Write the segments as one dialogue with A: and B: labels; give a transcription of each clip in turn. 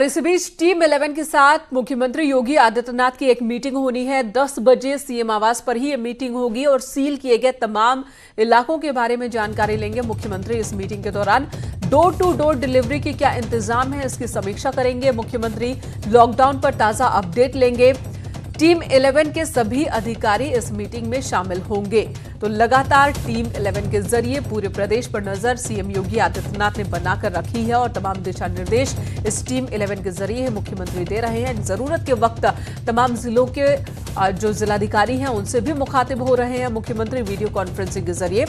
A: इस बीच टीम 11 के साथ मुख्यमंत्री योगी आदित्यनाथ की एक मीटिंग होनी है। 10 बजे सीएम आवास पर ही ये मीटिंग होगी और सील किए गए तमाम इलाकों के बारे में जानकारी लेंगे मुख्यमंत्री। इस मीटिंग के दौरान डोर टू डोर डिलीवरी की क्या इंतजाम है, इसकी समीक्षा करेंगे मुख्यमंत्री। लॉकडाउन पर ताजा अपडेट लेंगे। टीम 11 के सभी अधिकारी इस मीटिंग में शामिल होंगे। तो लगातार टीम 11 के जरिए पूरे प्रदेश पर नजर सीएम योगी आदित्यनाथ ने बनाकर रखी है और तमाम दिशा निर्देश इस टीम 11 के जरिए मुख्यमंत्री दे रहे हैं। जरूरत के वक्त तमाम जिलों के जो जिलाधिकारी हैं उनसे भी मुखातिब हो रहे हैं मुख्यमंत्री वीडियो कॉन्फ्रेंसिंग के जरिए।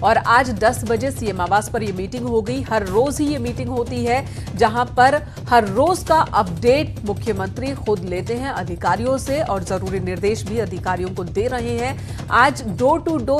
A: और आज 10 बजे सीएम आवास पर यह मीटिंग होगी। हर रोज ही ये मीटिंग होती है जहां पर हर रोज का अपडेट मुख्यमंत्री खुद लेते हैं अधिकारियों से और जरूरी निर्देश भी अधिकारियों को दे रहे हैं। आज डोर टू डोर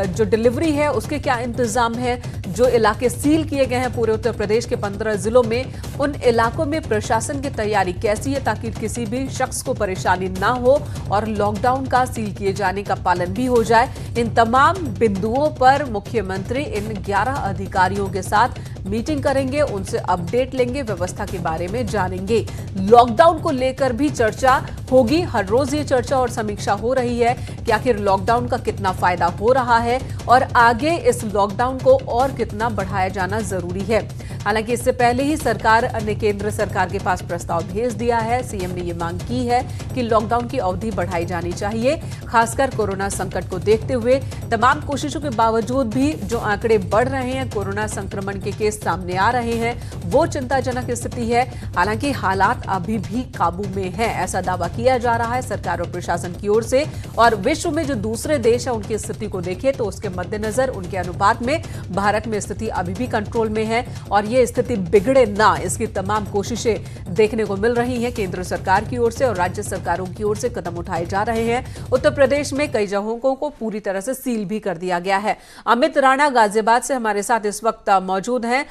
A: जो डिलीवरी है उसके क्या इंतजाम है, जो इलाके सील किए गए हैं पूरे उत्तर प्रदेश के 15 जिलों में, उन इलाकों में प्रशासन की तैयारी कैसी है ताकि किसी भी शख्स को परेशानी ना हो और लॉकडाउन का सील किए जाने का पालन भी हो जाए। इन तमाम बिंदुओं पर मुख्यमंत्री इन 11 अधिकारियों के साथ मीटिंग करेंगे, उनसे अपडेट लेंगे, व्यवस्था के बारे में जानेंगे। लॉकडाउन को लेकर भी चर्चा होगी। हर रोज ये चर्चा और समीक्षा हो रही है कि आखिर लॉकडाउन का कितना फायदा हो रहा है और आगे इस लॉकडाउन को और कितना बढ़ाया जाना जरूरी है। हालांकि इससे पहले ही सरकार ने केंद्र सरकार के पास प्रस्ताव भेज दिया है। सीएम ने ये मांग की है कि लॉकडाउन की अवधि बढ़ाई जानी चाहिए, खासकर कोरोना संकट को देखते हुए। तमाम कोशिशों के बावजूद भी जो आंकड़े बढ़ रहे हैं, कोरोना संक्रमण के केस सामने आ रहे हैं, वो चिंताजनक स्थिति है। हालांकि हालात अभी भी काबू में है, ऐसा दावा किया जा रहा है सरकार और प्रशासन की ओर से। और विश्व में जो दूसरे देश है उनकी स्थिति को देखें तो उसके मद्देनजर उनके अनुपात में भारत में स्थिति अभी भी कंट्रोल में है और ये स्थिति बिगड़े ना, इसकी तमाम कोशिशें देखने को मिल रही हैं केंद्र सरकार की ओर से और राज्य सरकारों की ओर से कदम उठाए जा रहे हैं। उत्तर प्रदेश में कई जगहों को पूरी तरह से सील भी कर दिया गया है। अमित राणा गाजियाबाद से हमारे साथ इस वक्त मौजूद हैं।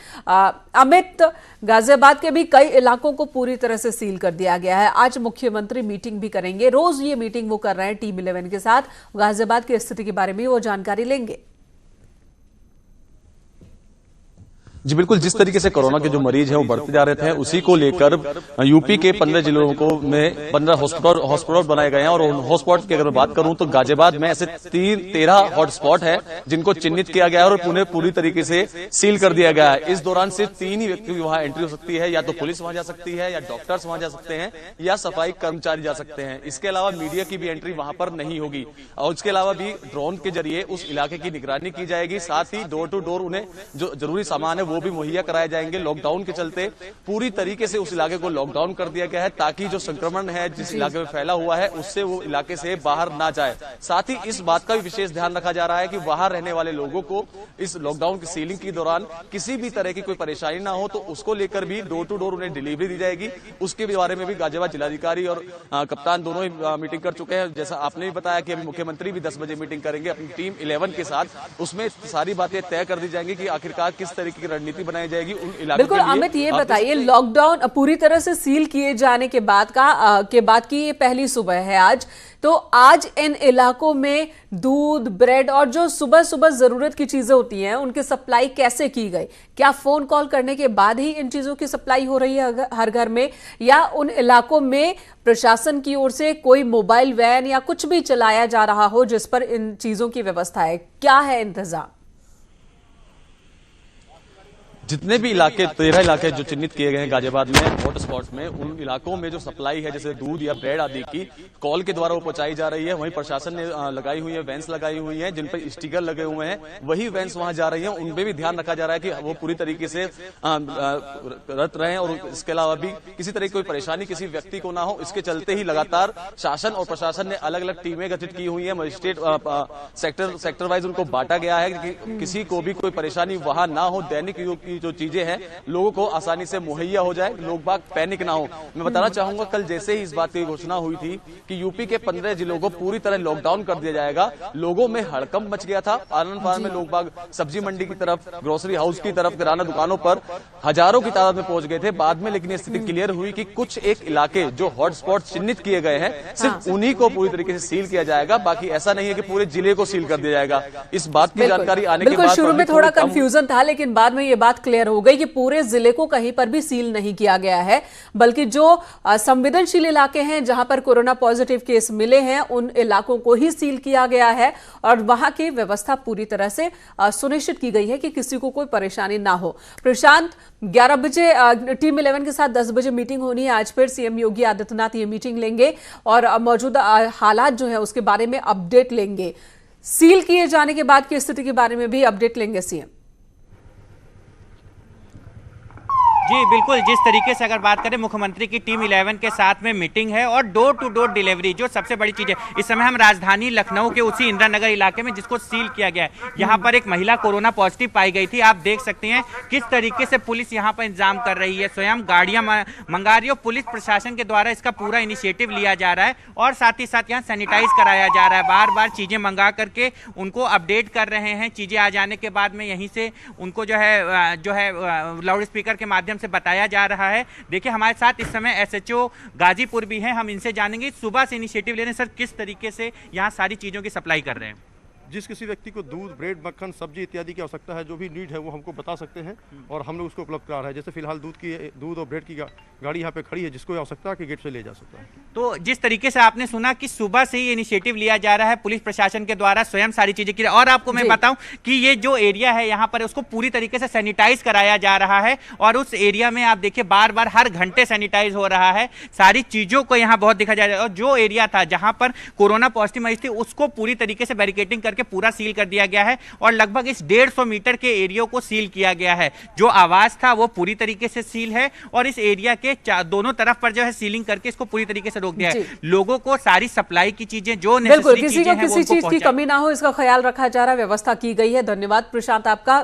A: अमित, गाजियाबाद के भी कई इलाकों को पूरी तरह से सील कर दिया गया है। आज मुख्यमंत्री मीटिंग भी करेंगे, रोज ये मीटिंग वो कर रहे हैं टीम 11 के साथ। गाजियाबाद की स्थिति के बारे में वो जानकारी लेंगे।
B: जी बिल्कुल, जिस तरीके से कोरोना के जो मरीज हैं वो बढ़ते जा रहे थे, उसी को लेकर यूपी के 15 जिलों को में 15 हॉटस्पॉट बनाए गए हैं। और हॉटस्पॉट की अगर मैं बात करूं तो गाजियाबाद में ऐसे 13 हॉटस्पॉट है जिनको चिन्हित किया गया है और उन्हें पूरी तरीके से सील कर दिया गया है। इस दौरान सिर्फ 3 ही व्यक्ति वहां एंट्री हो सकती है, या तो पुलिस वहां जा सकती है, या डॉक्टर्स वहां जा सकते हैं, या सफाई कर्मचारी जा सकते हैं। इसके अलावा मीडिया की भी एंट्री वहां पर नहीं होगी। और इसके अलावा भी ड्रोन के जरिए उस इलाके की निगरानी की जाएगी। साथ ही डोर टू डोर उन्हें जो जरूरी सामान है वो भी मुहैया कराए जाएंगे। लॉकडाउन के चलते पूरी तरीके से उस इलाके को लॉकडाउन कर दिया गया है ताकि जो संक्रमण है जिस इलाके में फैला हुआ है उससे वो इलाके से बाहर ना जाए। साथ ही इस बात का भी विशेष ध्यान रखा जा रहा है कि वहां रहने वाले लोगों को इस लॉकडाउन की सीलिंग के दौरान किसी भी तरह की कोई परेशानी ना हो, तो उसको लेकर भी डोर टू डोर उन्हें डिलीवरी दी जाएगी। उसके बारे में भी गाजियाबाद जिलाधिकारी और कप्तान दोनों ही मीटिंग कर चुके हैं। जैसा आपने भी बताया कि अभी मुख्यमंत्री भी 10 बजे मीटिंग करेंगे अपनी टीम 11 के साथ। उसमें सारी बातें तय कर दी जाएंगी कि आखिरकार किस तरीके की रणनीति बनाई जाएगी उन इलाकों।
A: बिल्कुल अमित, ये बताइए लॉकडाउन पूरी तरह से सील किए जाने के बाद की ये पहली सुबह है आज, तो आज इन इलाकों में दूध, ब्रेड और जो सुबह सुबह जरूरत की चीजें होती हैं उनकी सप्लाई कैसे की गई? क्या फोन कॉल करने के बाद ही इन चीजों की सप्लाई हो रही है हर घर में, या उन इलाकों में प्रशासन की ओर से कोई मोबाइल वैन या कुछ भी चलाया जा रहा हो जिस पर इन चीजों की व्यवस्था है? क्या है इंतजाम?
B: जितने भी इलाके 13 इलाके जो चिन्हित किए गए हैं गाजियाबाद में हॉटस्पॉट में, उन इलाकों में जो सप्लाई है जैसे दूध या ब्रेड आदि की कॉल के द्वारा वो पहुंचाई जा रही है। वहीं प्रशासन ने लगाई हुई है वैन्स लगाई हुई हैं जिन पर स्टिकर लगे हुए हैं, वही वैन्स वहां जा रही हैं। उनपे भी ध्यान रखा जा रहा है कि वो पूरी तरीके से रत रहें और इसके अलावा भी किसी तरह की कोई परेशानी किसी व्यक्ति को ना हो। इसके चलते ही लगातार शासन और प्रशासन ने अलग अलग टीमें गठित की हुई है। मजिस्ट्रेट सेक्टर वाइज उनको बांटा गया है कि किसी को भी कोई परेशानी वहां ना हो, दैनिक योग की जो चीजें हैं लोगों को आसानी से मुहैया हो जाए, लोग बाग पैनिक ना हो। मैं बताना चाहूंगा कल जैसे ही इस बात की घोषणा हुई थी कि यूपी के 15 जिलों को पूरी तरह लॉकडाउन कर दिया जाएगा, लोगों में हड़कंप मच गया था। आनंद फार्म में लोग बाग सब्जी मंडी की तरफ, ग्रोसरी हाउस की तरफ, किराना दुकानों पर हजारों की तादाद में पहुंच गए थे। बाद में लेकिन स्थिति क्लियर हुई कि कुछ एक इलाके जो हॉटस्पॉट चिन्हित किए गए हैं सिर्फ उन्हीं को पूरी तरीके से सील किया जाएगा, बाकी ऐसा नहीं है कि पूरे जिले को सील कर दिया जाएगा। इस बात की जानकारी आने के बाद
A: शुरू में थोड़ा कंफ्यूजन था लेकिन बाद में ये बात क्लियर हो गई कि पूरे जिले को कहीं पर भी सील नहीं किया गया है, बल्कि जो संवेदनशील इलाके हैं जहां पर कोरोना पॉजिटिव केस मिले हैं उन इलाकों को ही सील किया गया है और वहां की व्यवस्था पूरी तरह से सुनिश्चित की गई है कि किसी को कोई परेशानी ना हो। प्रशांत, 11 बजे टीम 11 के साथ 10 बजे मीटिंग होनी है। आज फिर सीएम योगी आदित्यनाथ ये मीटिंग लेंगे और मौजूदा हालात जो है उसके बारे में अपडेट लेंगे। सील किए जाने के बाद की स्थिति के बारे में भी अपडेट लेंगे सीएम।
C: जी बिल्कुल, जिस तरीके से अगर बात करें मुख्यमंत्री की टीम 11 के साथ में मीटिंग है और डोर टू डोर डिलीवरी जो सबसे बड़ी चीज है। इस समय हम राजधानी लखनऊ के उसी इंदिरा नगर इलाके में जिसको सील किया गया है, यहाँ पर एक महिला कोरोना पॉजिटिव पाई गई थी। आप देख सकते हैं किस तरीके से पुलिस यहाँ पर इंतजाम कर रही है, स्वयं गाड़ियां मंगा रही है। पुलिस प्रशासन के द्वारा इसका पूरा इनिशिएटिव लिया जा रहा है और साथ ही साथ यहाँ सैनिटाइज कराया जा रहा है। बार बार चीजें मंगा करके उनको अपडेट कर रहे हैं। चीजें आ जाने के बाद में यहीं से उनको जो है लाउड स्पीकर के माध्यम से बताया जा रहा है। देखिए हमारे साथ इस समय एसएचओ गाजीपुर भी हैं, हम इनसे जानेंगे सुबह से इनिशिएटिव ले रहे हैं। सर, किस तरीके से यहाँ सारी चीजों की सप्लाई कर रहे हैं?
D: जिस किसी व्यक्ति को दूध, ब्रेड, मक्खन, सब्जी इत्यादि की आवश्यकता है, जो भी नीड है वो हमको बता सकते हैं और हम लोग उसको उपलब्ध करा रहे हैं। जैसे फिलहाल दूध और ब्रेड की गाड़ी यहाँ पे खड़ी है, जिसको आवश्यकता है कि गेट से ले जा सकता है।
C: तो जिस तरीके से आपने सुना कि सुबह से ही इनिशिएटिव लिया जा रहा है पुलिस प्रशासन के द्वारा, स्वयं सारी चीजें की। और आपको मैं बताऊं कि ये जो एरिया है यहाँ पर उसको पूरी तरीके से सैनिटाइज कराया जा रहा है और उस एरिया में आप देखिए बार बार हर घंटे सैनिटाइज हो रहा है। सारी चीजों को यहाँ बहुत दिखा जा रहा है और जो एरिया था जहां पर कोरोना पॉजिटिव मरीज थी उसको पूरी तरीके से बैरिकेडिंग करके पूरा सील कर दिया गया है और लगभग इस 150 मीटर के एरिया को सील किया गया है। जो आवास था वो पूरी तरीके से सील है और इस एरिया के दोनों तरफ पर जो है सीलिंग करके इसको पूरी तरीके से रोक दिया है। लोगों को सारी सप्लाई की चीजें जो
A: बिल्कुल किसी को किसी चीज की कमी ना हो इसका ख्याल रखा जा रहा है, व्यवस्था की गई है। धन्यवाद प्रशांत आपका।